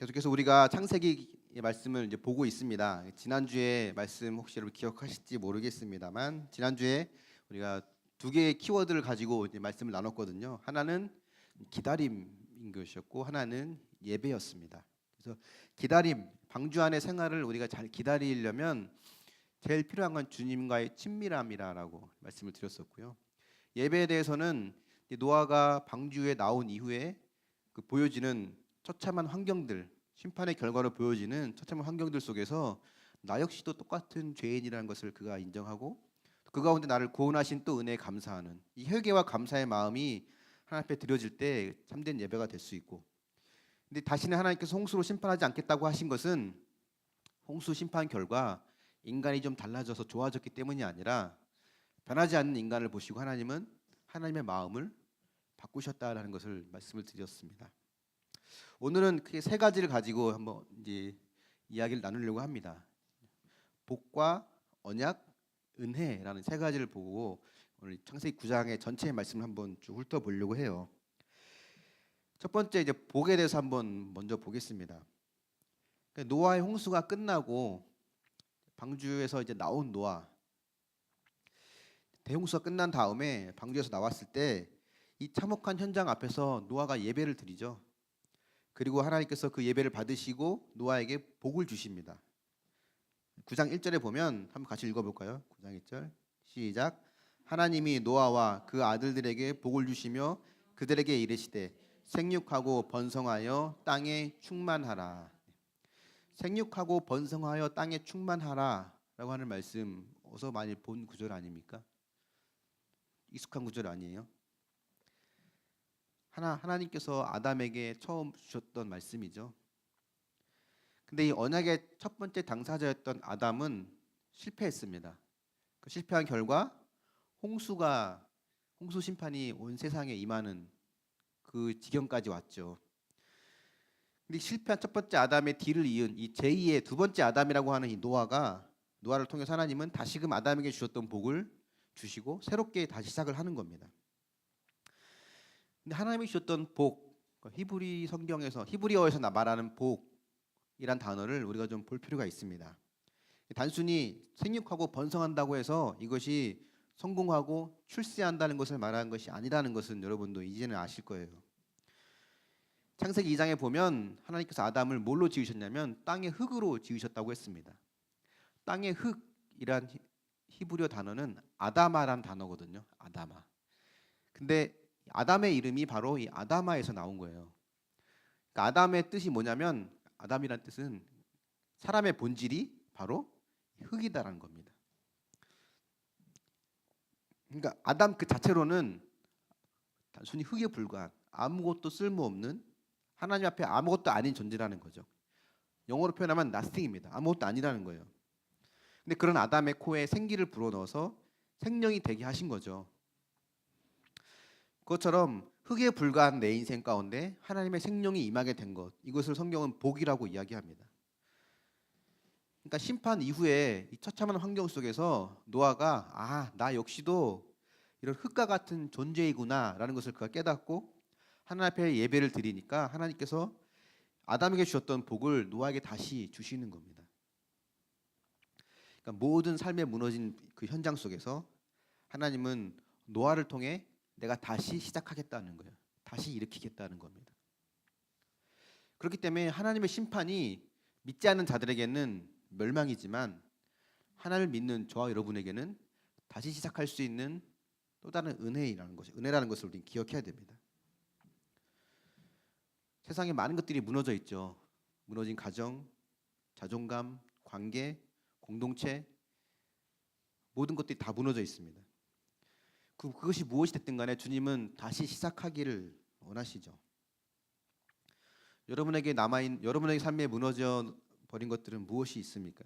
계속해서 우리가 창세기의 말씀을 이제 보고 있습니다. 지난주에 말씀 혹시 여러분 기억하실지 모르겠습니다만 지난주에 우리가 두 개의 키워드를 가지고 이제 말씀을 나눴거든요. 하나는 기다림인 것이었고 하나는 예배였습니다. 그래서 기다림, 방주 안의 생활을 우리가 잘 기다리려면 제일 필요한 건 주님과의 친밀함이라고 말씀을 드렸었고요. 예배에 대해서는 노아가 방주에 나온 이후에 그 보여지는 처참한 환경들, 심판의 결과로 보여지는 처참한 환경들 속에서 나 역시도 똑같은 죄인이라는 것을 그가 인정하고 그 가운데 나를 구원하신 또 은혜에 감사하는 이 회개와 감사의 마음이 하나님 앞에 드려질 때 참된 예배가 될 수 있고, 근데 다시는 하나님께서 홍수로 심판하지 않겠다고 하신 것은 홍수 심판 결과 인간이 좀 달라져서 좋아졌기 때문이 아니라 변하지 않는 인간을 보시고 하나님은 하나님의 마음을 바꾸셨다라는 것을 말씀을 드렸습니다. 오늘은 크게 세 가지를 가지고 한번 이제 이야기를 나누려고 합니다. 복과 언약, 은혜라는 세 가지를 보고 오늘 창세기 9장의 전체의 말씀을 한번 쭉 훑어보려고 해요. 첫 번째 이제 복에 대해서 한번 먼저 보겠습니다. 노아의 홍수가 끝나고 방주에서 이제 나온 노아, 대홍수가 끝난 다음에 방주에서 나왔을 때 이 참혹한 현장 앞에서 노아가 예배를 드리죠. 그리고 하나님께서 그 예배를 받으시고 노아에게 복을 주십니다. 9장 1절에 보면 한번 같이 읽어볼까요? 9장 1절 시작. 하나님이 노아와 그 아들들에게 복을 주시며 그들에게 이르시되 생육하고 번성하여 땅에 충만하라. 생육하고 번성하여 땅에 충만하라 라고 하는 말씀 어서 많이 본 구절 아닙니까? 익숙한 구절 아니에요? 하나님께서 아담에게 처음 주셨던 말씀이죠. 근데 이 언약의 첫 번째 당사자였던 아담은 실패했습니다. 그 실패한 결과 홍수 심판이 온 세상에 임하는 그 지경까지 왔죠. 근데 실패한 첫 번째 아담의 뒤를 이은 이 제2의 두 번째 아담이라고 하는 이 노아를 통해서 하나님은 다시금 아담에게 주셨던 복을 주시고 새롭게 다시 시작을 하는 겁니다. 근데 하나님이 주셨던 복, 히브리 성경에서 히브리어에서 말하는 복이란 단어를 우리가 좀 볼 필요가 있습니다. 단순히 생육하고 번성한다고 해서 이것이 성공하고 출세한다는 것을 말하는 것이 아니라는 것은 여러분도 이제는 아실 거예요. 창세기 2장에 보면 하나님께서 아담을 뭘로 지으셨냐면 땅의 흙으로 지으셨다고 했습니다. 땅의 흙이란 히브리어 단어는 아다마란 단어거든요. 아다마. 근데 아담의 이름이 바로 이 아다마에서 나온 거예요. 그러니까 아담의 뜻이 뭐냐면 아담이란 뜻은 사람의 본질이 바로 흙이다라는 겁니다. 그러니까 아담 그 자체로는 단순히 흙에 불과한 아무것도 쓸모없는 하나님 앞에 아무것도 아닌 존재라는 거죠. 영어로 표현하면 nothing입니다. 아무것도 아니라는 거예요. 근데 그런 아담의 코에 생기를 불어넣어서 생명이 되게 하신 거죠. 그것처럼 흙에 불과한 내 인생 가운데 하나님의 생명이 임하게 된 것, 이것을 성경은 복이라고 이야기합니다. 그러니까 심판 이후에 이 처참한 환경 속에서 노아가 나 역시도 이런 흙과 같은 존재이구나라는 것을 그가 깨닫고 하나님 앞에 예배를 드리니까 하나님께서 아담에게 주셨던 복을 노아에게 다시 주시는 겁니다. 그러니까 모든 삶에 무너진 그 현장 속에서 하나님은 노아를 통해 내가 다시 시작하겠다는 거예요. 다시 일으키겠다는 겁니다. 그렇기 때문에 하나님의 심판이 믿지 않는 자들에게는 멸망이지만 하나님을 믿는 저와 여러분에게는 다시 시작할 수 있는 또 다른 은혜라는 것을 우리는 기억해야 됩니다. 세상에 많은 것들이 무너져 있죠. 무너진 가정, 자존감, 관계, 공동체, 모든 것들이 다 무너져 있습니다. 그것이 무엇이 됐든 간에 주님은 다시 시작하기를 원하시죠. 여러분에게 삶에 무너져 버린 것들은 무엇이 있습니까?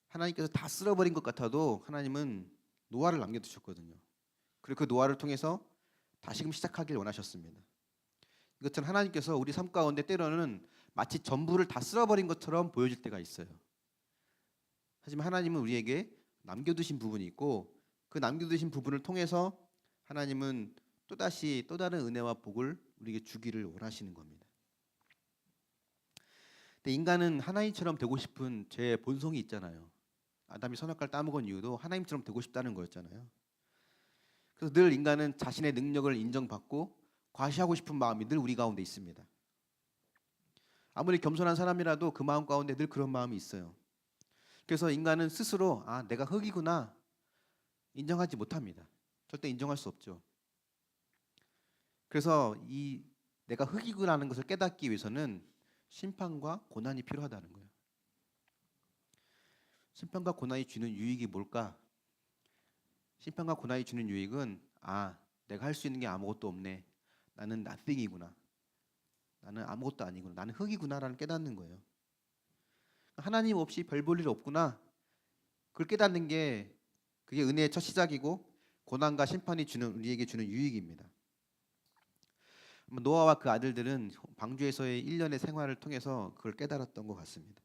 하나님께서 다 쓸어버린 것 같아도 하나님은 노아를 남겨두셨거든요. 그리고 그 노아를 통해서 다시금 시작하길 원하셨습니다. 이것은 하나님께서 우리 삶 가운데 때로는 마치 전부를 다 쓸어버린 것처럼 보여질 때가 있어요. 하지만 하나님은 우리에게 남겨두신 부분이 있고 그 남겨두신 부분을 통해서 하나님은 또다시 또 다른 은혜와 복을 우리에게 주기를 원하시는 겁니다. 근데 인간은 하나님처럼 되고 싶은 제 본성이 있잖아요. 아담이 선악과를 따먹은 이유도 하나님처럼 되고 싶다는 거였잖아요. 그래서 늘 인간은 자신의 능력을 인정받고 과시하고 싶은 마음이 늘 우리 가운데 있습니다. 아무리 겸손한 사람이라도 그 마음 가운데 늘 그런 마음이 있어요. 그래서 인간은 스스로 내가 흙이구나 인정하지 못합니다. 절대 인정할 수 없죠. 그래서 이 내가 흙이구나라는 것을 깨닫기 위해서는 심판과 고난이 필요하다는 거예요. 심판과 고난이 주는 유익이 뭘까? 심판과 고난이 주는 유익은 내가 할 수 있는 게 아무것도 없네. 나는 nothing이구나. 나는 아무것도 아니구나. 나는 흙이구나라는 깨닫는 거예요. 하나님 없이 별 볼 일 없구나. 그걸 깨닫는 게 그게 은혜의 첫 시작이고 고난과 심판이 우리에게 주는 유익입니다. 노아와 그 아들들은 방주에서의 1년의 생활을 통해서 그걸 깨달았던 것 같습니다.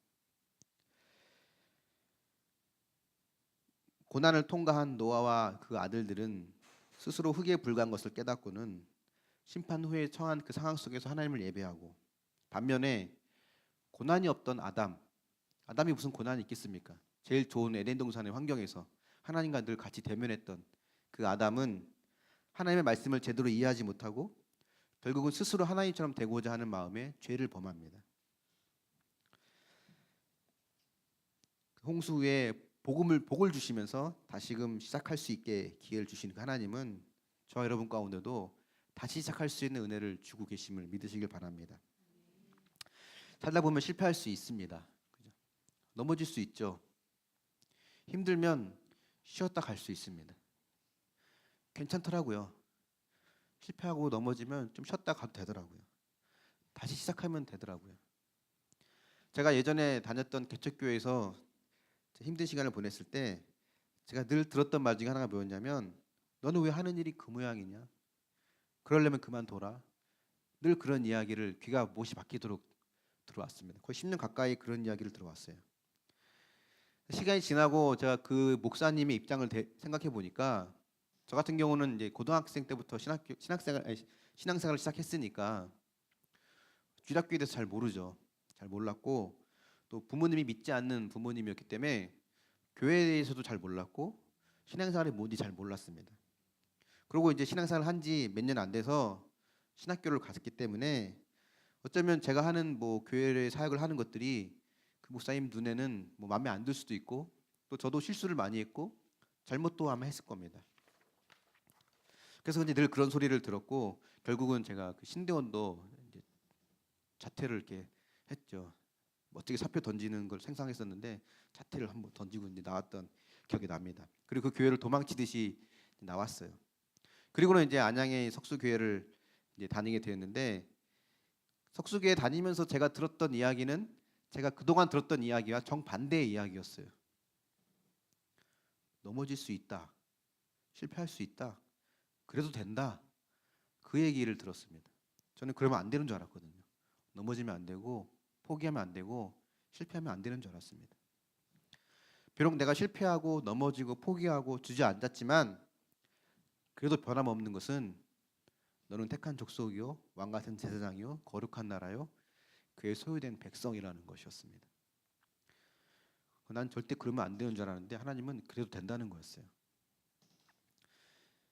고난을 통과한 노아와 그 아들들은 스스로 흙에 불과한 것을 깨닫고는 심판 후에 처한 그 상황 속에서 하나님을 예배하고, 반면에 고난이 없던 아담이 무슨 고난이 있겠습니까? 제일 좋은 에덴 동산의 환경에서 하나님과 늘 같이 대면했던 그 아담은 하나님의 말씀을 제대로 이해하지 못하고 결국은 스스로 하나님처럼 되고자 하는 마음에 죄를 범합니다. 홍수 후에 복을 주시면서 다시금 시작할 수 있게 기회를 주시는 그 하나님은 저와 여러분 가운데도 다시 시작할 수 있는 은혜를 주고 계심을 믿으시길 바랍니다. 살다 보면 실패할 수 있습니다. 그죠? 넘어질 수 있죠. 힘들면 쉬었다 갈 수 있습니다. 괜찮더라고요. 실패하고 넘어지면 좀 쉬었다 가도 되더라고요. 다시 시작하면 되더라고요. 제가 예전에 다녔던 개척교회에서 힘든 시간을 보냈을 때 제가 늘 들었던 말 중에 하나가 뭐였냐면, 너는 왜 하는 일이 그 모양이냐? 그러려면 그만둬라. 늘 그런 이야기를 귀가 못이 박히도록 들어왔습니다. 거의 10년 가까이 그런 이야기를 들어왔어요. 시간이 지나고 제가 그 목사님의 입장을 생각해 보니까, 저 같은 경우는 이제 고등학생 때부터 신앙생활을 시작했으니까 주일학교에 대해서 잘 모르죠. 잘 몰랐고, 또 부모님이 믿지 않는 부모님이었기 때문에 교회에 대해서도 잘 몰랐고 신앙생활이 뭔지 잘 몰랐습니다. 그리고 이제 신앙생활을 한 지 몇 년 안 돼서 신학교를 갔기 때문에 어쩌면 제가 하는 교회의 사역을 하는 것들이 그 목사님 눈에는 마음에 안 들 수도 있고, 또 저도 실수를 많이 했고 잘못도 아마 했을 겁니다. 그래서 이제 늘 그런 소리를 들었고, 결국은 제가 그 신대원도 이제 자퇴를 이렇게 했죠. 멋지게 사표 던지는 걸 생각했었는데 자퇴를 한번 던지고 이제 나왔던 기억이 납니다. 그리고 그 교회를 도망치듯이 나왔어요. 그리고는 이제 안양의 석수교회를 이제 다니게 되었는데, 석수교회 다니면서 제가 들었던 이야기는 제가 그동안 들었던 이야기와 정반대의 이야기였어요. 넘어질 수 있다. 실패할 수 있다. 그래도 된다. 그 얘기를 들었습니다. 저는 그러면 안 되는 줄 알았거든요. 넘어지면 안 되고 포기하면 안 되고 실패하면 안 되는 줄 알았습니다. 비록 내가 실패하고 넘어지고 포기하고 주저앉았지만 그래도 변함없는 것은 너는 택한 족속이요 왕 같은 제사장이요 거룩한 나라요 그의 소유된 백성이라는 것이었습니다. 난 절대 그러면 안 되는 줄 알았는데 하나님은 그래도 된다는 거였어요.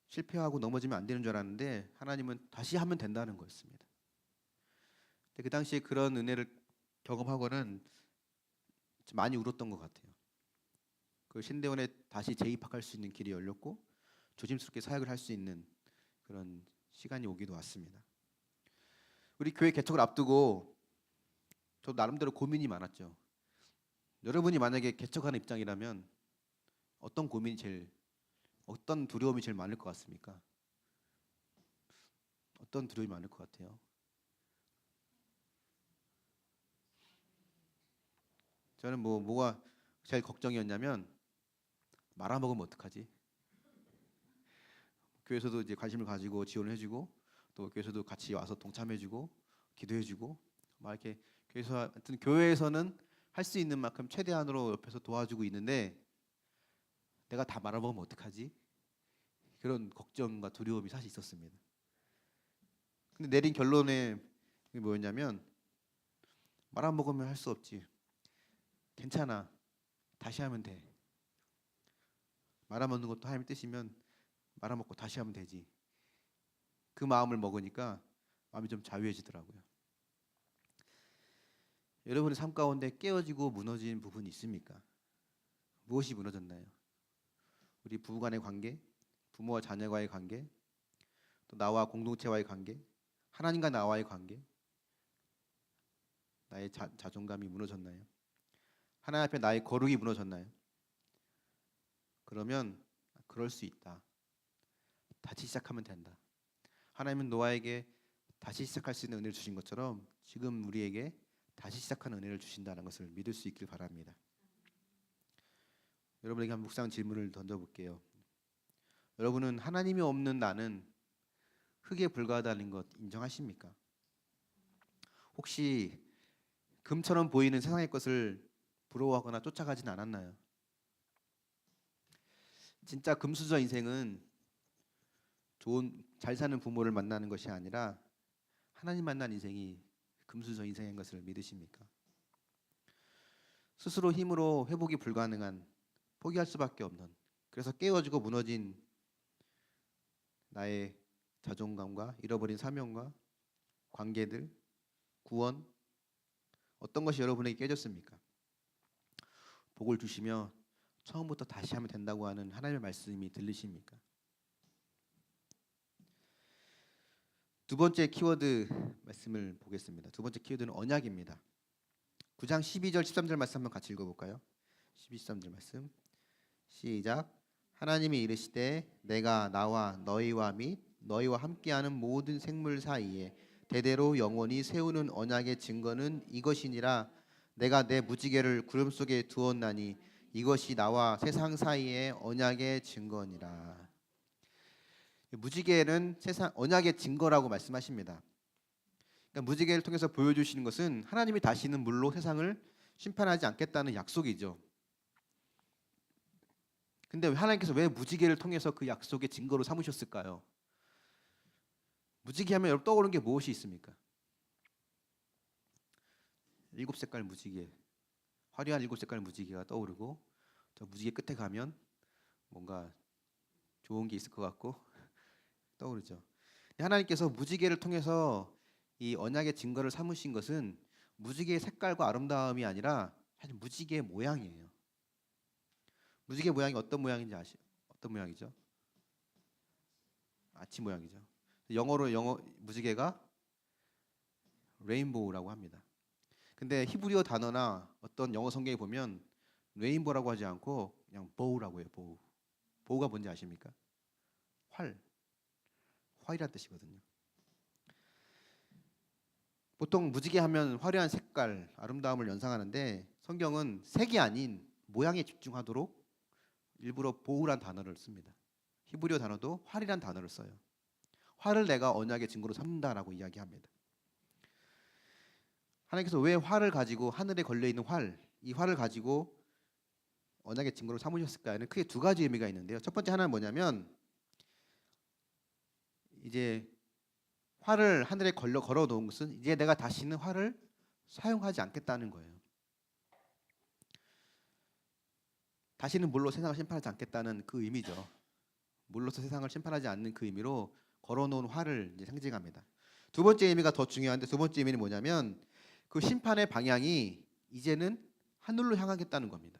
실패하고 넘어지면 안 되는 줄 알았는데 하나님은 다시 하면 된다는 거였습니다. 그 당시에 그런 은혜를 경험하고는 많이 울었던 것 같아요. 그 신대원에 다시 재입학할 수 있는 길이 열렸고 조심스럽게 사역을 할 수 있는 그런 시간이 오기도 왔습니다. 우리 교회 개척을 앞두고 저도 나름대로 고민이 많았죠. 여러분이 만약에 개척하는 입장이라면 어떤 두려움이 제일 많을 것 같습니까? 어떤 두려움이 많을 것 같아요? 저는 뭐가 제일 걱정이었냐면, 말아먹으면 어떡하지? 교회에서도 이제 관심을 가지고 지원해주고, 또 교회에서도 같이 와서 동참해주고 기도해주고 막 이렇게 교회에서는 할 수 있는 만큼 최대한으로 옆에서 도와주고 있는데 내가 다 말아먹으면 어떡하지? 그런 걱정과 두려움이 사실 있었습니다. 근데 내린 결론에 뭐였냐면 말아먹으면 할 수 없지. 괜찮아. 다시 하면 돼. 말아먹는 것도 하나님의 뜻이면 말아먹고 다시 하면 되지. 그 마음을 먹으니까 마음이 좀 자유해지더라고요. 여러분의 삶 가운데 깨어지고 무너진 부분이 있습니까? 무엇이 무너졌나요? 우리 부부 간의 관계, 부모와 자녀와의 관계, 또 나와 공동체와의 관계, 하나님과 나와의 관계, 나의 자존감이 무너졌나요? 하나님 앞에 나의 거룩이 무너졌나요? 그러면 그럴 수 있다. 다시 시작하면 된다. 하나님은 노아에게 다시 시작할 수 있는 은혜를 주신 것처럼 지금 우리에게 다시 시작하는 은혜를 주신다는 것을 믿을 수 있길 바랍니다. 여러분에게 한 묵상 질문을 던져볼게요. 여러분은 하나님이 없는 나는 흙에 불과하다는 것 인정하십니까? 혹시 금처럼 보이는 세상의 것을 부러워하거나 쫓아가진 않았나요? 진짜 금수저 인생은 잘 사는 부모를 만나는 것이 아니라 하나님 만난 인생이 금수저 인생인 것을 믿으십니까? 스스로 힘으로 회복이 불가능한, 포기할 수밖에 없는, 그래서 깨어지고 무너진 나의 자존감과 잃어버린 사명과 관계들, 구원, 어떤 것이 여러분에게 깨졌습니까? 복을 주시며 처음부터 다시 하면 된다고 하는 하나님의 말씀이 들리십니까? 두 번째 키워드 말씀을 보겠습니다. 두 번째 키워드는 언약입니다. 9장 12절 13절 말씀 한번 같이 읽어볼까요? 12, 13절 말씀 시작. 하나님이 이르시되 내가 나와 너희와 및 너희와 함께하는 모든 생물 사이에 대대로 영원히 세우는 언약의 증거는 이것이니라. 내가 내 무지개를 구름 속에 두었나니 이것이 나와 세상 사이의 언약의 증거니라. 무지개는 세상 언약의 증거라고 말씀하십니다. 그러니까 무지개를 통해서 보여주시는 것은 하나님이 다시는 물로 세상을 심판하지 않겠다는 약속이죠. 근데 하나님께서 왜 무지개를 통해서 그 약속의 증거로 삼으셨을까요? 무지개 하면 여러분 떠오르는 게 무엇이 있습니까? 7색깔 무지개, 화려한 7색깔 무지개가 떠오르고 저 무지개 끝에 가면 뭔가 좋은 게 있을 것 같고 떠오르죠. 하나님께서 무지개를 통해서 이 언약의 증거를 삼으신 것은 무지개의 색깔과 아름다움이 아니라 사실 무지개의 모양이에요. 무지개 모양이 어떤 모양인지 어떤 모양이죠? 아치 모양이죠. 영어 무지개가 레인보우라고 합니다. 근데 히브리어 단어나 어떤 영어 성경에 보면 레인보우라고 하지 않고 그냥 보우라고 해요. 보우. 보우가 뭔지 아십니까? 활이란 뜻이거든요. 보통 무지개 하면 화려한 색깔, 아름다움을 연상하는데 성경은 색이 아닌 모양에 집중하도록 일부러 보우란 단어를 씁니다. 히브리어 단어도 활이란 단어를 써요. 활을 내가 언약의 증거로 삼는다라고 이야기합니다. 하나님께서 왜 활을 가지고 하늘에 걸려있는 이 활을 가지고 언약의 증거로 삼으셨을까에는 크게 두 가지 의미가 있는데요. 첫 번째 하나는 뭐냐면 이제 활을 하늘에 걸어 놓은 것은 이제 내가 다시는 활을 사용하지 않겠다는 거예요. 다시는 물로 세상을 심판하지 않겠다는 그 의미죠. 물로서 세상을 심판하지 않는 그 의미로 걸어놓은 활을 이제 상징합니다. 두 번째 의미가 더 중요한데 두 번째 의미는 뭐냐면 그 심판의 방향이 이제는 하늘로 향하겠다는 겁니다.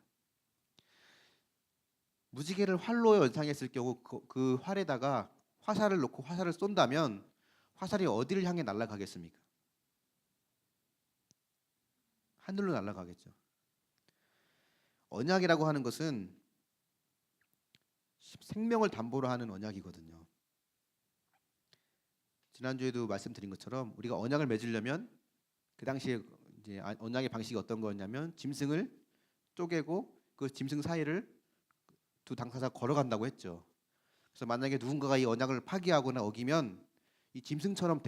무지개를 활로 연상했을 경우 그 활에다가 화살을 놓고 화살을 쏜다면 화살이 어디를 향해 날아가겠습니까? 하늘로 날아가겠죠. 언약이라고 하는 것은 생명을 담보로 하는 언약이거든요. 지난주에도 말씀드린 것처럼 우리가 언약을 맺으려면 그 당시에 이제 언약의 방식이 어떤 거였냐면 짐승을 쪼개고 그 짐승 사이를 두 당사자가 걸어간다고 했죠. 그래서 만약에 누군가가 이 언약을 파기하거나 어기면 이 짐승처럼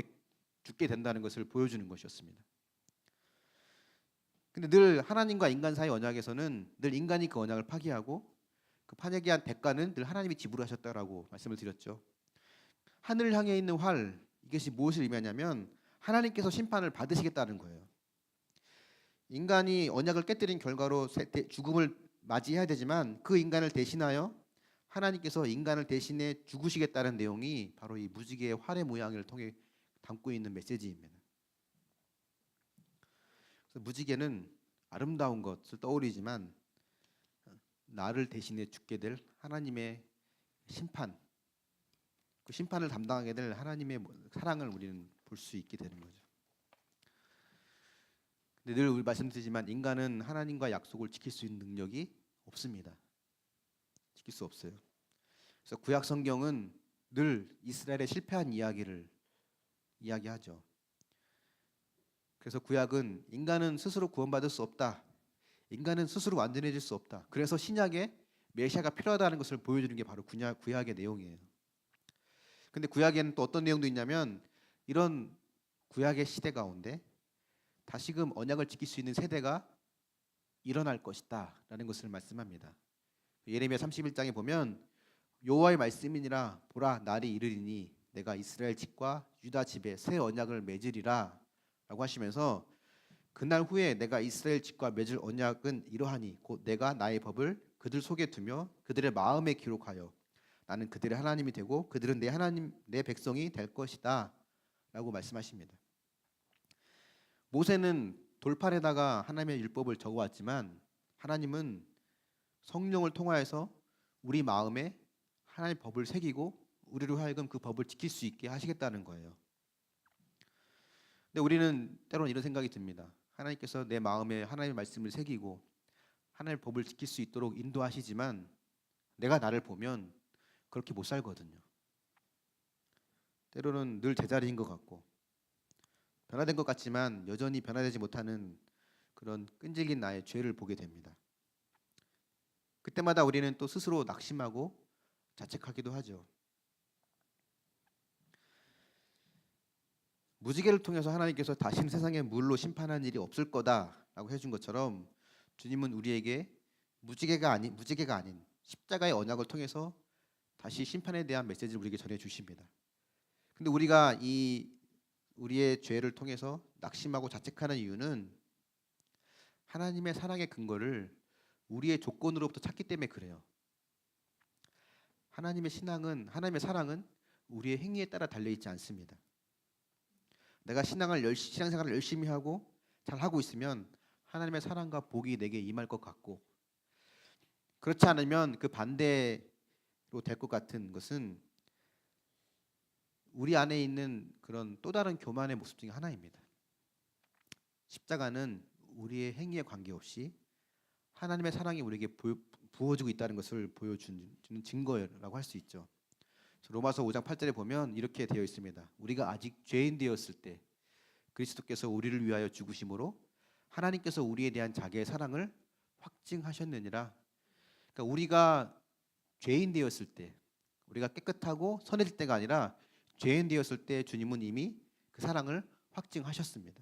죽게 된다는 것을 보여주는 것이었습니다. 근데 늘 하나님과 인간 사이 언약에서는 늘 인간이 그 언약을 파기하고 그 파기한 대가는 늘 하나님이 지불하셨다라고 말씀을 드렸죠. 하늘 향해 있는 활, 이것이 무엇을 의미하냐면 하나님께서 심판을 받으시겠다는 거예요. 인간이 언약을 깨뜨린 결과로 죽음을 맞이해야 되지만 그 인간을 대신하여 하나님께서 인간을 대신해 죽으시겠다는 내용이 바로 이 무지개의 활의 모양을 통해 담고 있는 메시지입니다. 그래서 무지개는 아름다운 것을 떠올리지만 나를 대신해 죽게 될 하나님의 심판, 그 심판을 담당하게 될 하나님의 사랑을 우리는 볼 수 있게 되는 거죠. 근데 늘 말씀드리지만 인간은 하나님과 약속을 지킬 수 있는 능력이 없습니다. 지킬 수 없어요. 그래서 구약 성경은 늘 이스라엘의 실패한 이야기를 이야기하죠. 그래서 구약은 인간은 스스로 구원받을 수 없다. 인간은 스스로 완전해질 수 없다. 그래서 신약에 메시아가 필요하다는 것을 보여주는 게 바로 구약의 내용이에요. 근데 구약에는 또 어떤 내용도 있냐면 이런 구약의 시대 가운데 다시금 언약을 지킬 수 있는 세대가 일어날 것이다 라는 것을 말씀합니다. 예레미야 31장에 보면 여호와의 말씀이니라 보라 날이 이르리니 내가 이스라엘 집과 유다 집에 새 언약을 맺으리라 라고 하시면서 그날 후에 내가 이스라엘 집과 맺을 언약은 이러하니 곧 내가 나의 법을 그들 속에 두며 그들의 마음에 기록하여 나는 그들의 하나님이 되고 그들은 내 하나님 내 백성이 될 것이다 라고 말씀하십니다. 모세는 돌판에다가 하나님의 율법을 적어왔지만 하나님은 성령을 통하여서 우리 마음에 하나님의 법을 새기고 우리로 하여금 그 법을 지킬 수 있게 하시겠다는 거예요. 근데 우리는 때로는 이런 생각이 듭니다. 하나님께서 내 마음에 하나님의 말씀을 새기고 하나님의 법을 지킬 수 있도록 인도하시지만 내가 나를 보면 그렇게 못 살거든요. 때로는 늘 제자리인 것 같고 변화된 것 같지만 여전히 변화되지 못하는 그런 끈질긴 나의 죄를 보게 됩니다. 그때마다 우리는 또 스스로 낙심하고 자책하기도 하죠. 무지개를 통해서 하나님께서 다시는 세상에 물로 심판하는 일이 없을 거다라고 해준 것처럼 주님은 우리에게 무지개가 아닌 십자가의 언약을 통해서 다시 심판에 대한 메시지를 우리에게 전해 주십니다. 근데 우리가 우리의 죄를 통해서 낙심하고 자책하는 이유는 하나님의 사랑의 근거를 우리의 조건으로부터 찾기 때문에 그래요. 하나님의 사랑은 우리의 행위에 따라 달려 있지 않습니다. 내가 신앙생활을 열심히 하고 잘 하고 있으면 하나님의 사랑과 복이 내게 임할 것 같고 그렇지 않으면 그 반대로 될 것 같은 것은 우리 안에 있는 그런 또 다른 교만의 모습 중에 하나입니다. 십자가는 우리의 행위에 관계없이 하나님의 사랑이 우리에게 부어지고 있다는 것을 보여주는 증거라고 할 수 있죠. 로마서 5장 8절에 보면 이렇게 되어 있습니다. 우리가 아직 죄인 되었을 때 그리스도께서 우리를 위하여 죽으심으로 하나님께서 우리에 대한 자기의 사랑을 확증하셨느니라. 그러니까 우리가 죄인 되었을 때 우리가 깨끗하고 선해질 때가 아니라 죄인 되었을 때 주님은 이미 그 사랑을 확증하셨습니다.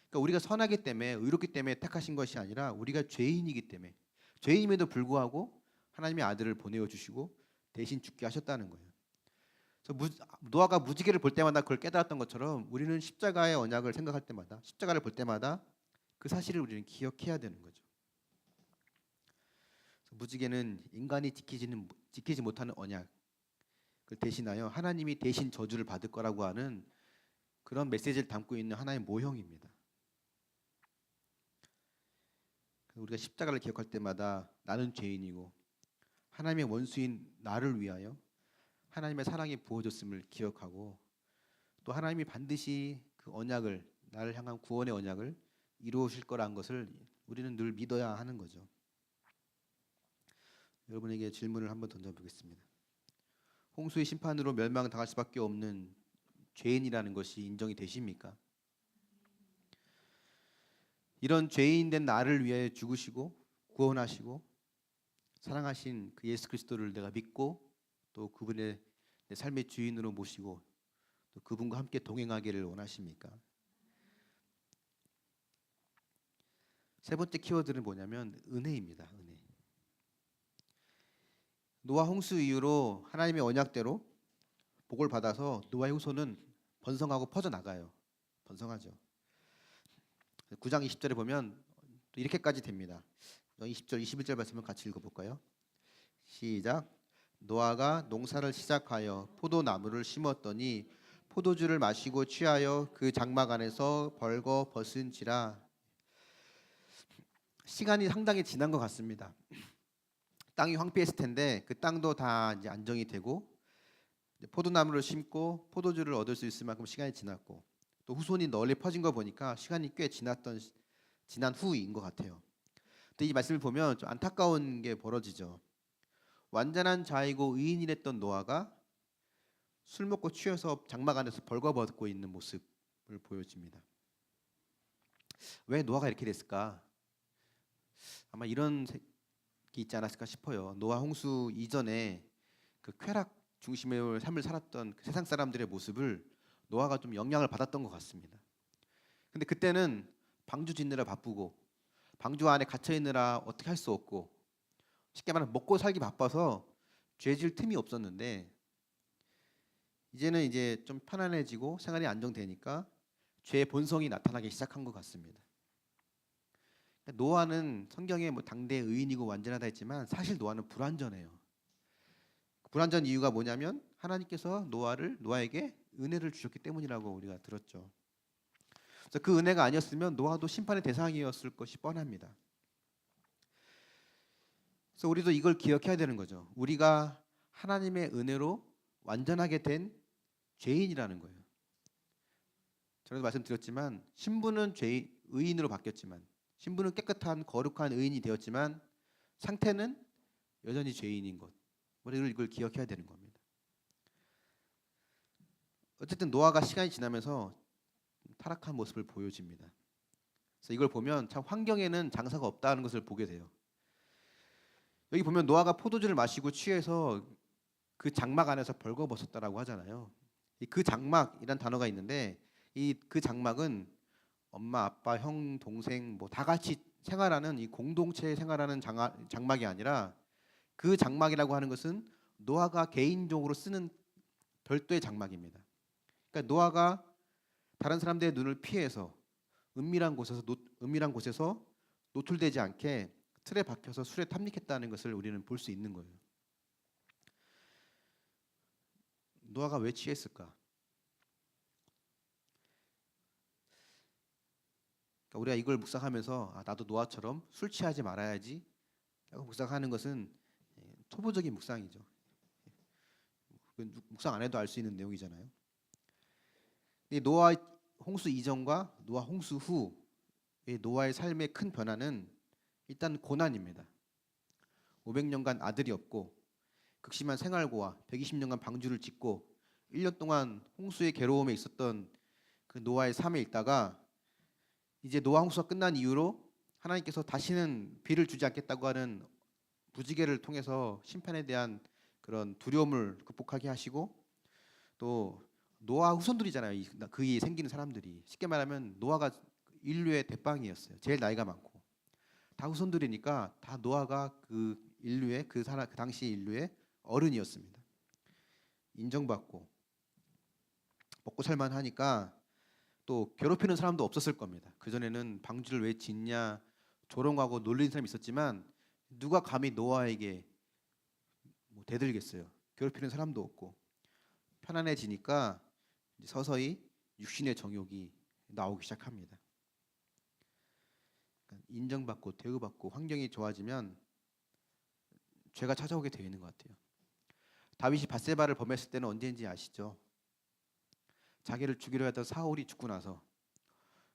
그러니까 우리가 선하기 때문에 의롭기 때문에 택하신 것이 아니라 우리가 죄인이기 때문에 죄인임에도 불구하고 하나님의 아들을 보내어 주시고 대신 죽게 하셨다는 거예요. 그래서 노아가 무지개를 볼 때마다 그걸 깨달았던 것처럼 우리는 십자가의 언약을 생각할 때마다 십자가를 볼 때마다 그 사실을 우리는 기억해야 되는 거죠. 그래서 무지개는 인간이 지키지 못하는 언약을 대신하여 하나님이 대신 저주를 받을 거라고 하는 그런 메시지를 담고 있는 하나의 모형입니다. 우리가 십자가를 기억할 때마다 나는 죄인이고 하나님의 원수인 나를 위하여 하나님의 사랑이 부어졌음을 기억하고 또 하나님이 반드시 그 언약을 나를 향한 구원의 언약을 이루실 거라는 것을 우리는 늘 믿어야 하는 거죠. 여러분에게 질문을 한번 던져보겠습니다. 홍수의 심판으로 멸망당할 수밖에 없는 죄인이라는 것이 인정이 되십니까? 이런 죄인 된 나를 위해 죽으시고 구원하시고 사랑하신 그 예수 그리스도를 내가 믿고 또 그분의 내 삶의 주인으로 모시고 또 그분과 함께 동행하기를 원하십니까? 세 번째 키워드는 뭐냐면 은혜입니다. 은혜. 노아 홍수 이후로 하나님의 언약대로 복을 받아서 노아의 후손은 번성하고 퍼져 나가요. 번성하죠. 9장 20절에 보면 또 이렇게까지 됩니다. 20절, 21절 말씀을 같이 읽어볼까요? 시작. 노아가 농사를 시작하여 포도나무를 심었더니 포도주를 마시고 취하여 그 장막 안에서 벌거 벗은지라. 시간이 상당히 지난 것 같습니다. 땅이 황폐했을 텐데 그 땅도 다 이제 안정이 되고 포도나무를 심고 포도주를 얻을 수 있을 만큼 시간이 지났고 또 후손이 널리 퍼진 거 보니까 시간이 꽤 지난 후인 것 같아요. 근데 이 말씀을 보면 좀 안타까운 게 벌어지죠. 완전한 자이고 의인이랬던 노아가 술 먹고 취해서 장막 안에서 벌거벗고 있는 모습을 보여줍니다. 왜 노아가 이렇게 됐을까? 아마 이런 게 있지 않았을까 싶어요. 노아 홍수 이전에 그 쾌락 중심의 삶을 살았던 그 세상 사람들의 모습을 노아가 좀 영향을 받았던 것 같습니다. 근데 그때는 방주 짓느라 바쁘고 방주 안에 갇혀 있느라 어떻게 할 수 없고 쉽게 말하면 먹고 살기 바빠서 죄질 틈이 없었는데 이제는 이제 좀 편안해지고 생활이 안정되니까 죄의 본성이 나타나기 시작한 것 같습니다. 노아는 성경에 뭐 당대 의인이고 완전하다 했지만 사실 노아는 불완전해요. 불완전 이유가 뭐냐면 하나님께서 노아에게 은혜를 주셨기 때문이라고 우리가 들었죠. 그래서 그 은혜가 아니었으면 노아도 심판의 대상이었을 것이 뻔합니다. 그래서 우리도 이걸 기억해야 되는 거죠. 우리가 하나님의 은혜로 완전하게 된 죄인이라는 거예요. 전에도 말씀드렸지만 신부는 의인으로 바뀌었지만 신부는 깨끗한 거룩한 의인이 되었지만 상태는 여전히 죄인인 것. 우리가 이걸 기억해야 되는 겁니다. 어쨌든 노아가 시간이 지나면서 타락한 모습을 보여줍니다. 그래서 이걸 보면 참 환경에는 장사가 없다는 것을 보게 돼요. 여기 보면 노아가 포도주를 마시고 취해서 그 장막 안에서 벌거벗었다라고 하잖아요. 그 장막이란 단어가 있는데 그 장막은 엄마, 아빠, 형, 동생 뭐 다 같이 생활하는 이 공동체 생활하는 장막이 아니라 그 장막이라고 하는 것은 노아가 개인적으로 쓰는 별도의 장막입니다. 그러니까 노아가 다른 사람들의 눈을 피해서 은밀한 곳에서 노출되지 않게 틀에 박혀서 술에 탐닉했다는 것을 우리는 볼 수 있는 거예요. 노아가 왜 취했을까? 그러니까 우리가 이걸 묵상하면서 나도 노아처럼 술 취하지 말아야지 라고 묵상하는 것은 초보적인 묵상이죠. 묵상 안 해도 알 수 있는 내용이잖아요. 노아 홍수 이전과 노아 홍수 후의 노아의 삶의 큰 변화는 일단 고난입니다. 500년간 아들이 없고 극심한 생활고와 120년간 방주를 짓고 1년 동안 홍수의 괴로움에 있었던 그 노아의 삶에 있다가 이제 노아 홍수가 끝난 이후로 하나님께서 다시는 비를 주지 않겠다고 하는 부지계를 통해서 심판에 대한 그런 두려움을 극복하게 하시고 또 노아 후손들이잖아요. 그에 생기는 사람들이 쉽게 말하면 노아가 인류의 대빵이었어요. 제일 나이가 많고 다 후손들이니까 다 노아가 그 인류의 그 당시 인류의 어른이었습니다. 인정받고 먹고 살만하니까 또 괴롭히는 사람도 없었을 겁니다. 그 전에는 방주를 왜 짓냐 조롱하고 놀리는 사람이 있었지만 누가 감히 노아에게 뭐 대들겠어요. 괴롭히는 사람도 없고 편안해지니까 서서히 육신의 정욕이 나오기 시작합니다. 인정받고 대우받고 환경이 좋아지면 죄가 찾아오게 되어 있는 것 같아요. 다윗이 밧세바를 범했을 때는 언제인지 아시죠? 자기를 죽이려 했던 사울이 죽고 나서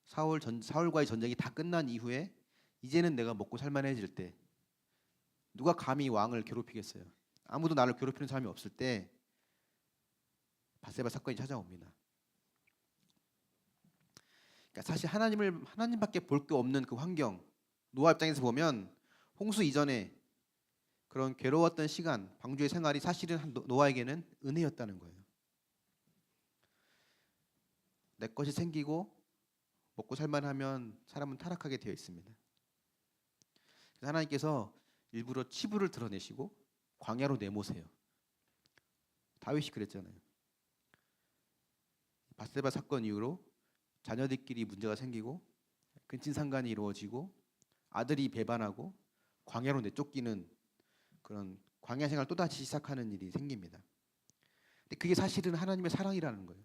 사울과의 전쟁이 다 끝난 이후에 이제는 내가 먹고 살만해질 때 누가 감히 왕을 괴롭히겠어요? 아무도 나를 괴롭히는 사람이 없을 때 밧세바 사건이 찾아옵니다. 그러니까 사실 하나님밖에 볼 게 없는 그 환경, 노아 입장에서 보면 홍수 이전에 그런 괴로웠던 시간, 방주의 생활이 사실은 노아에게는 은혜였다는 거예요. 내 것이 생기고 먹고 살만하면 사람은 타락하게 되어 있습니다. 하나님께서 일부러 치부를 드러내시고 광야로 내모세요. 다윗이 그랬잖아요. 밧세바 사건 이후로 자녀들끼리 문제가 생기고 근친상간이 이루어지고 아들이 배반하고 광야로 내쫓기는 그런 광야 생활 또다시 시작하는 일이 생깁니다. 근데 그게 사실은 하나님의 사랑이라는 거예요.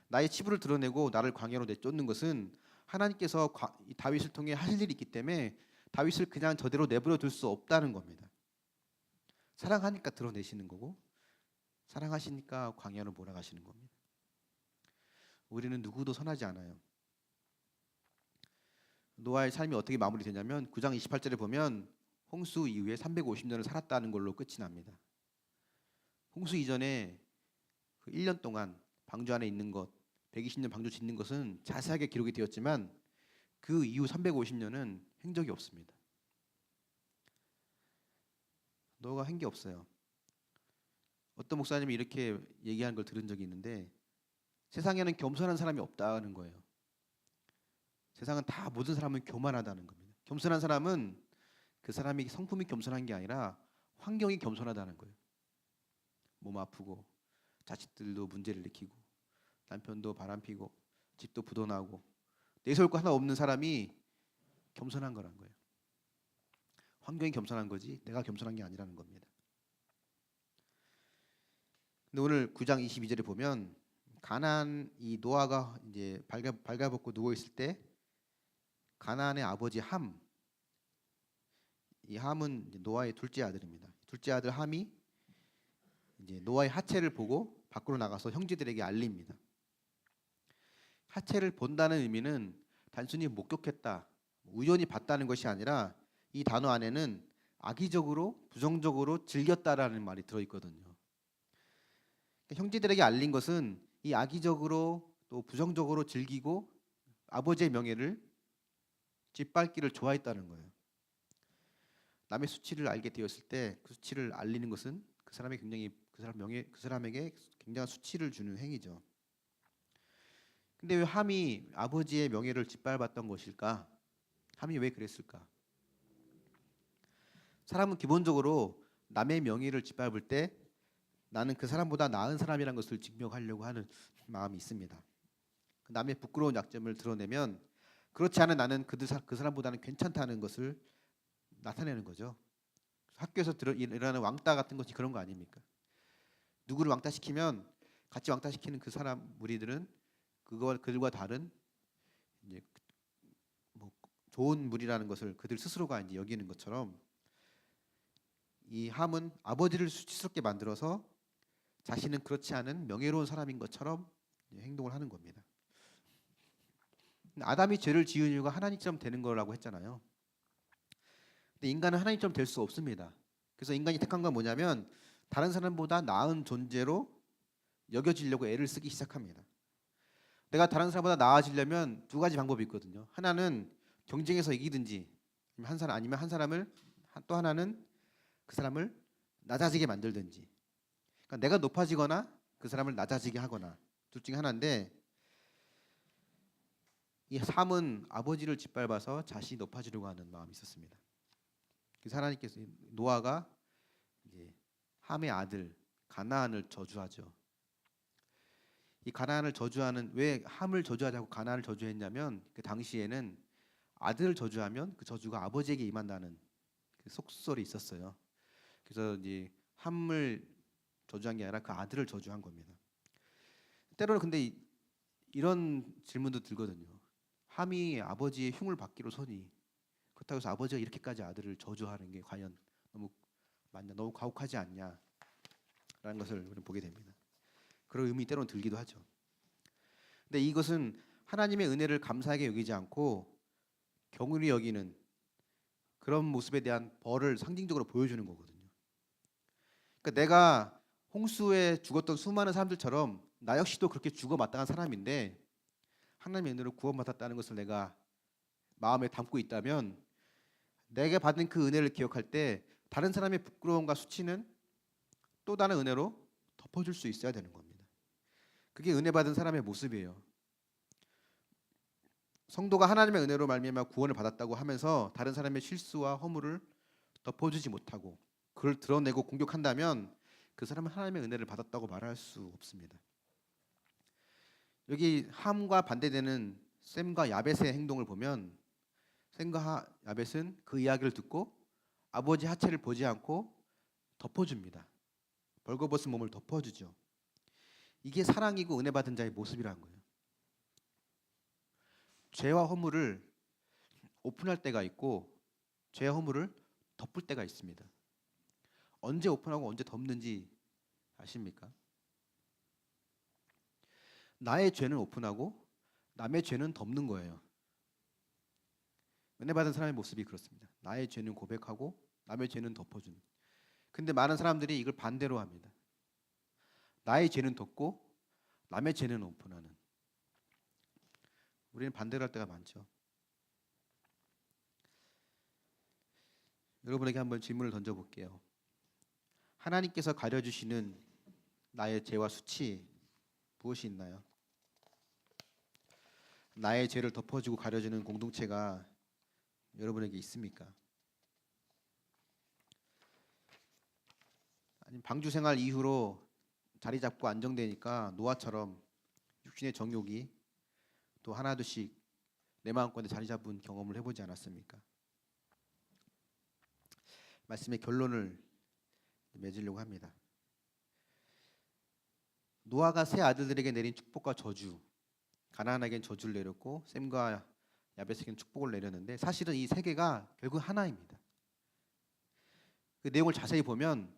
나의 치부를 드러내고 나를 광야로 내쫓는 것은 하나님께서 이 다윗을 통해 하실 일이 있기 때문에 다윗을 그냥 저대로 내버려 둘 수 없다는 겁니다. 사랑하니까 드러내시는 거고 사랑하시니까 광야로 몰아가시는 겁니다. 우리는 누구도 선하지 않아요. 노아의 삶이 어떻게 마무리되냐면 9장 28절에 보면 홍수 이후에 350년을 살았다는 걸로 끝이 납니다. 홍수 이전에 그 1년 동안 방주 안에 있는 것, 120년 방주 짓는 것은 자세하게 기록이 되었지만 그 이후 350년은 행 적이 없습니다. 노아가 한 게 없어요. 어떤 목사님이 이렇게 얘기한 걸 들은 적이 있는데 세상에는 겸손한 사람이 없다는 거예요. 세상은 다 모든 사람은 교만하다는 겁니다. 겸손한 사람은 그 사람이 성품이 겸손한 게 아니라 환경이 겸손하다는 거예요. 몸 아프고 자식들도 문제를 일으키고 남편도 바람피고 집도 부도나고 내세울 거 하나 없는 사람이 겸손한 거란 거예요. 환경이 겸손한 거지 내가 겸손한 게 아니라는 겁니다. 근데 오늘 9장 22절에 보면 가나안 이 노아가 이제 발가벗고 누워 있을 때 가나안의 아버지 함, 이 함은 이제 노아의 둘째 아들입니다. 둘째 아들 함이 이제 노아의 하체를 보고 밖으로 나가서 형제들에게 알립니다. 하체를 본다는 의미는 단순히 목격했다, 우연히 봤다는 것이 아니라 이 단어 안에는 악의적으로 부정적으로 즐겼다라는 말이 들어있거든요. 형제들에게 알린 것은 이 악의적으로 또 부정적으로 즐기고 아버지의 명예를 짓밟기를 좋아했다는 거예요. 남의 수치를 알게 되었을 때 그 수치를 알리는 것은 그 사람의 굉장히 그 사람에게 굉장한 수치를 주는 행위죠. 근데 왜 함이 아버지의 명예를 짓밟았던 것일까? 함이 왜 그랬을까? 사람은 기본적으로 남의 명예를 짓밟을 때 나는 그 사람보다 나은 사람이라는 것을 증명하려고 하는 마음이 있습니다. 남의 부끄러운 약점을 드러내면 그렇지 않은 나는 그 사람보다는 괜찮다는 것을 나타내는 거죠. 학교에서 일어나는 왕따 같은 것이 그런 거 아닙니까? 누구를 왕따시키면 같이 왕따시키는 그 사람 무리들은 그들과 다른 이제 뭐 좋은 무리라는 것을 그들 스스로가 이제 여기는 것처럼 이 함은 아버지를 수치스럽게 만들어서 자신은 그렇지 않은 명예로운 사람인 것처럼 행동을 하는 겁니다. 아담이 죄를 지은 이유가 하나님처럼 되는 거라고 했잖아요. 근데 인간은 하나님처럼 될 수 없습니다. 그래서 인간이 택한 건 뭐냐면 다른 사람보다 나은 존재로 여겨지려고 애를 쓰기 시작합니다. 내가 다른 사람보다 나아지려면 두 가지 방법이 있거든요. 하나는 경쟁에서 이기든지 아니면 한 사람을 또 하나는 그 사람을 낮아지게 만들든지. 그러니까 내가 높아지거나 그 사람을 낮아지게 하거나 둘 중에 하나인데 이 함은 아버지를 짓밟아서 자신이 높아지려고 하는 마음이 있었습니다. 그래서 하나님께서 노아가 이제 함의 아들 가나안을 저주하죠. 이 가나안을 저주하는 왜 함을 저주하자고 가나안을 저주했냐면 그 당시에는 아들을 저주하면 그 저주가 아버지에게 임한다는 그 속설이 있었어요. 그래서 이제 함을 저주한 게 아니라 그 아들을 저주한 겁니다. 때로는 근데 이런 질문도 들거든요. 함이 아버지의 흉을 받기로 서니 그렇다고 해서 아버지가 이렇게까지 아들을 저주하는 게 과연 너무 맞냐, 너무 가혹하지 않냐 라는 것을 우리는 보게 됩니다. 그런 의미 때로는 들기도 하죠. 근데 이것은 하나님의 은혜를 감사하게 여기지 않고 경휼히 여기는 그런 모습에 대한 벌을 상징적으로 보여주는 거거든요. 그러니까 내가 홍수에 죽었던 수많은 사람들처럼 나 역시도 그렇게 죽어 마땅한 사람인데 하나님의 은혜로 구원받았다는 것을 내가 마음에 담고 있다면 내가 받은 그 은혜를 기억할 때 다른 사람의 부끄러움과 수치는 또 다른 은혜로 덮어줄 수 있어야 되는 겁니다. 그게 은혜 받은 사람의 모습이에요. 성도가 하나님의 은혜로 말미암아 구원을 받았다고 하면서 다른 사람의 실수와 허물을 덮어주지 못하고 그걸 드러내고 공격한다면 그 사람은 하나님의 은혜를 받았다고 말할 수 없습니다. 여기 함과 반대되는 셈과 야벳의 행동을 보면 셈과 야벳은 그 이야기를 듣고 아버지 하체를 보지 않고 덮어줍니다. 벌거벗은 몸을 덮어주죠. 이게 사랑이고 은혜 받은 자의 모습이라는 거예요. 죄와 허물을 오픈할 때가 있고 죄와 허물을 덮을 때가 있습니다. 언제 오픈하고 언제 덮는지 아십니까? 나의 죄는 오픈하고 남의 죄는 덮는 거예요. 은혜 받은 사람의 모습이 그렇습니다. 나의 죄는 고백하고 남의 죄는 덮어주는. 근데 많은 사람들이 이걸 반대로 합니다. 나의 죄는 덮고 남의 죄는 오픈하는. 우리는 반대로 할 때가 많죠. 여러분에게 한번 질문을 던져볼게요. 하나님께서 가려주시는 나의 죄와 수치 무엇이 있나요? 나의 죄를 덮어주고 가려주는 공동체가 여러분에게 있습니까? 아니면 방주 생활 이후로 자리 잡고 안정되니까 노아처럼 육신의 정욕이 또 하나둘씩 내 마음가운데 자리 잡은 경험을 해보지 않았습니까? 말씀의 결론을 맺으려고 합니다. 노아가 세 아들들에게 내린 축복과 저주, 가나안에겐 저주를 내렸고 셈과 야벳에게는 축복을 내렸는데 사실은 이 세 개가 결국 하나입니다. 그 내용을 자세히 보면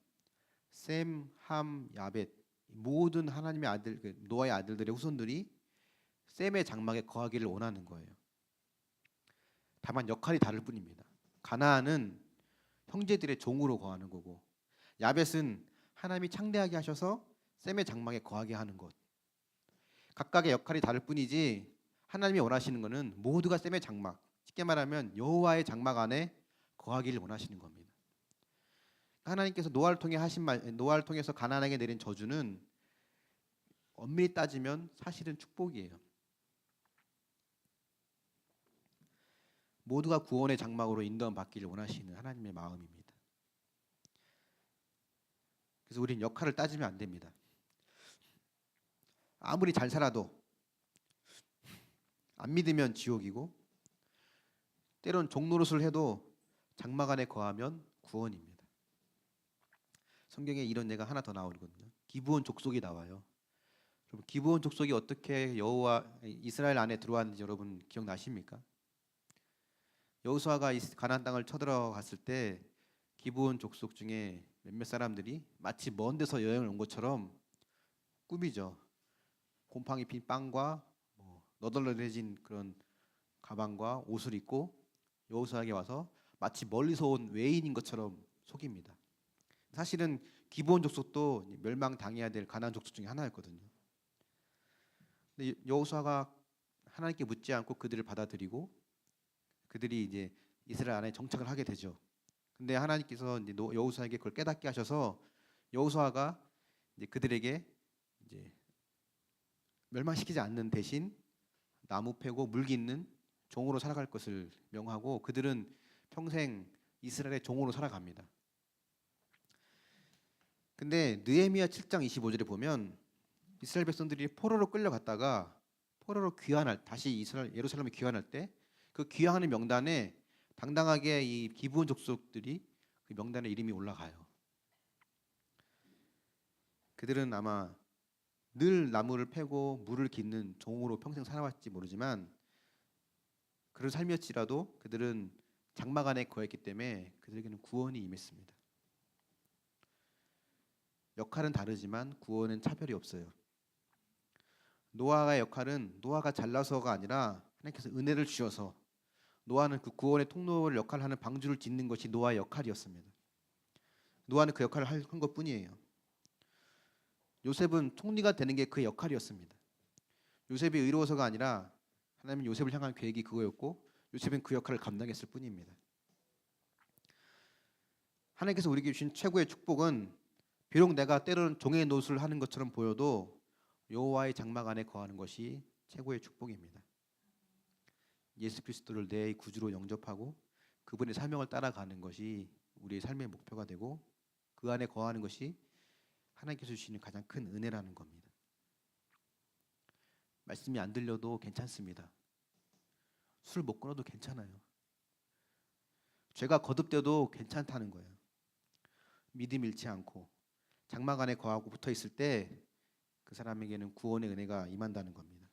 셈, 함, 야벳 모든 하나님의 아들, 노아의 아들들의 후손들이 셈의 장막에 거하기를 원하는 거예요. 다만 역할이 다를 뿐입니다. 가나안은 형제들의 종으로 거하는 거고 야벳은 하나님이 창대하게 하셔서 셈의 장막에 거하게 하는 것. 각각의 역할이 다를 뿐이지 하나님이 원하시는 것은 모두가 셈의 장막, 쉽게 말하면 여호와의 장막 안에 거하기를 원하시는 겁니다. 하나님께서 노아를 통해 하신 노아를 통해서 가나안에게 내린 저주는 엄밀히 따지면 사실은 축복이에요. 모두가 구원의 장막으로 인도받기를 원하시는 하나님의 마음입니다. 그래서 우리는 역할을 따지면 안 됩니다. 아무리 잘 살아도 안 믿으면 지옥이고 때론 종노릇을 해도 장막 안에 거하면 구원입니다. 성경에 이런 예가 하나 더 나오거든요. 기브온 족속이 나와요. 여러분, 기브온 족속이 어떻게 여호와 이스라엘 안에 들어왔는지 여러분 기억나십니까? 여호수아가 가나안 땅을 쳐들어갔을 때 기브온 족속 중에 몇몇 사람들이 마치 먼 데서 여행을 온 것처럼 꾸미죠. 곰팡이 핀 빵과 너덜너덜해진 그런 가방과 옷을 입고 여호수아에게 와서 마치 멀리서 온 외인인 것처럼 속입니다. 사실은 기브온 족속도 멸망당해야 될 가나안 족속 중에 하나였거든요. 근데 여호수아가 하나님께 묻지 않고 그들을 받아들이고 그들이 이제 이스라엘 안에 정착을 하게 되죠. 근데 하나님께서 이제 여호수아에게 그걸 깨닫게 하셔서 여호수아가 이제 그들에게 이제 멸망시키지 않는 대신 나무 패고 물 깃는 종으로 살아갈 것을 명하고 그들은 평생 이스라엘의 종으로 살아갑니다. 근데 느헤미야 7장 25절에 보면 이스라엘 백성들이 포로로 끌려갔다가 포로로 귀환할 다시 이스라엘 예루살렘에 귀환할 때 그 귀환하는 명단에 당당하게 이 기브온 족속들이 그 명단에 이름이 올라가요. 그들은 아마 늘 나무를 패고 물을 깃는 종으로 평생 살아왔지 모르지만 그런 삶이었지라도 그들은 장막 안에 거했기 때문에 그들에게는 구원이 임했습니다. 역할은 다르지만 구원은 차별이 없어요. 노아의 역할은 노아가 잘나서가 아니라 하나님께서 은혜를 주셔서 노아는 그 구원의 통로를 역할을 하는 방주를 짓는 것이 노아의 역할이었습니다. 노아는 그 역할을 한 것뿐이에요. 요셉은 총리가 되는 게 그의 역할이었습니다. 요셉이 의로워서가 아니라 하나님은 요셉을 향한 계획이 그거였고 요셉은 그 역할을 감당했을 뿐입니다. 하나님께서 우리에게 주신 최고의 축복은 비록 내가 때로는 종의 노릇을 하는 것처럼 보여도 여호와의 장막 안에 거하는 것이 최고의 축복입니다. 예수 그리스도를 내 구주로 영접하고 그분의 사명을 따라가는 것이 우리의 삶의 목표가 되고 그 안에 거하는 것이 하나님께서 주시는 가장 큰 은혜라는 겁니다. 말씀이 안 들려도 괜찮습니다. 술 못 끊어도 괜찮아요. 죄가 거듭돼도 괜찮다는 거예요. 믿음 잃지 않고 장막 안에 거하고 붙어 있을 때 그 사람에게는 구원의 은혜가 임한다는 겁니다.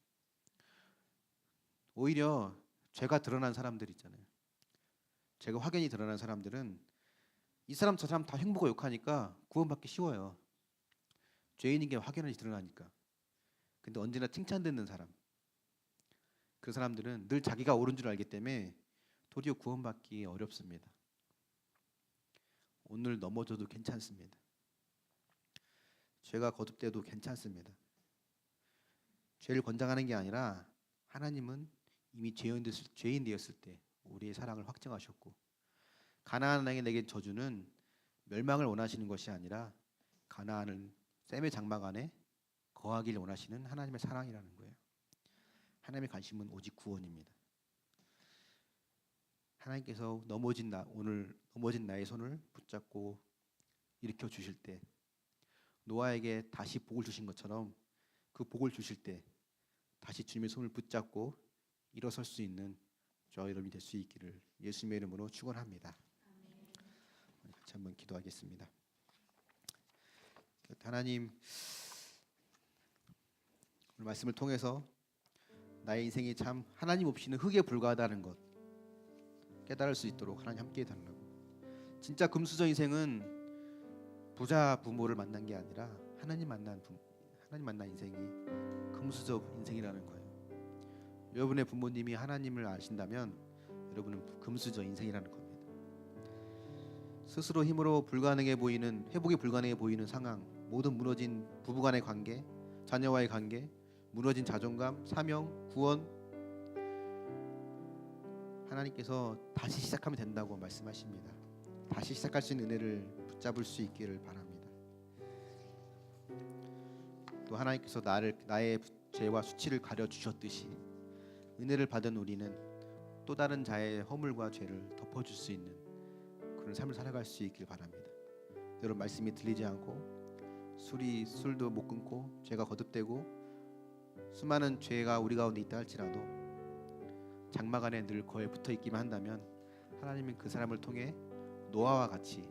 오히려 죄가 드러난 사람들 있잖아요. 죄가 확연히 드러난 사람들은 이 사람 저 사람 다 흉보고 욕하니까 구원받기 쉬워요. 죄인인 게 확연히 드러나니까. 근데 언제나 칭찬듣는 사람, 그 사람들은 늘 자기가 옳은 줄 알기 때문에 도리어 구원받기 어렵습니다. 오늘 넘어져도 괜찮습니다. 죄가 거듭돼도 괜찮습니다. 죄를 권장하는 게 아니라 하나님은 이미 죄인 되었을 때 우리의 사랑을 확증하셨고, 가나안 땅에 저주는 멸망을 원하시는 것이 아니라 가나안을 셈의 장막 안에 거하기를 원하시는 하나님의 사랑이라는 거예요. 하나님의 관심은 오직 구원입니다. 하나님께서 오늘 넘어진 나의 손을 붙잡고 일으켜 주실 때, 노아에게 다시 복을 주신 것처럼 그 복을 주실 때 다시 주님의 손을 붙잡고 일어설 수 있는 저와 여러분이 될 수 있기를 예수님의 이름으로 축원합니다. 같이 한번 기도하겠습니다. 하나님, 오늘 말씀을 통해서 나의 인생이 참 하나님 없이는 흙에 불과하다는 것 깨달을 수 있도록 하나님 함께 해달라고. 진짜 금수저 인생은 부자 부모를 만난 게 아니라 하나님 만난 인생이 금수저 인생이라는 거예요. 여러분의 부모님이 하나님을 아신다면 여러분은 금수저 인생이라는 겁니다. 스스로 힘으로 회복이 불가능해 보이는 상황, 모든 무너진 부부간의 관계, 자녀와의 관계, 무너진 자존감, 사명, 구원, 하나님께서 다시 시작하면 된다고 말씀하십니다. 다시 시작할 수 있는 은혜를 붙잡을 수 있기를 바랍니다. 또 하나님께서 나의 죄와 수치를 가려 주셨듯이 은혜를 받은 우리는 또 다른 자의 허물과 죄를 덮어줄 수 있는 그런 삶을 살아갈 수 있길 바랍니다. 여러분, 말씀이 들리지 않고 술도 못 끊고 죄가 거듭되고 수많은 죄가 우리 가운데 있다 할지라도 장막 안에 늘 거에 붙어 있기만 한다면 하나님은 그 사람을 통해 노아와 같이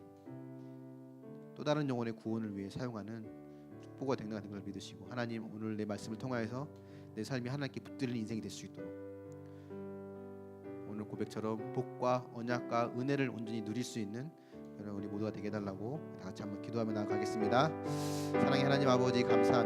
또 다른 영혼의 구원을 위해 사용하는 축복과 등등하는 걸 믿으시고, 하나님 오늘 내 말씀을 통하여서 내 삶이 하나님께 붙들리는 인생이 될 수 있도록 오늘 고백처럼 복과 언약과 은혜를 온전히 누릴 수 있는 여러분 우리 모두가 되게 해달라고 다 같이 한번 기도하며 나아가겠습니다. 사랑의 하나님 아버지 감사합니다.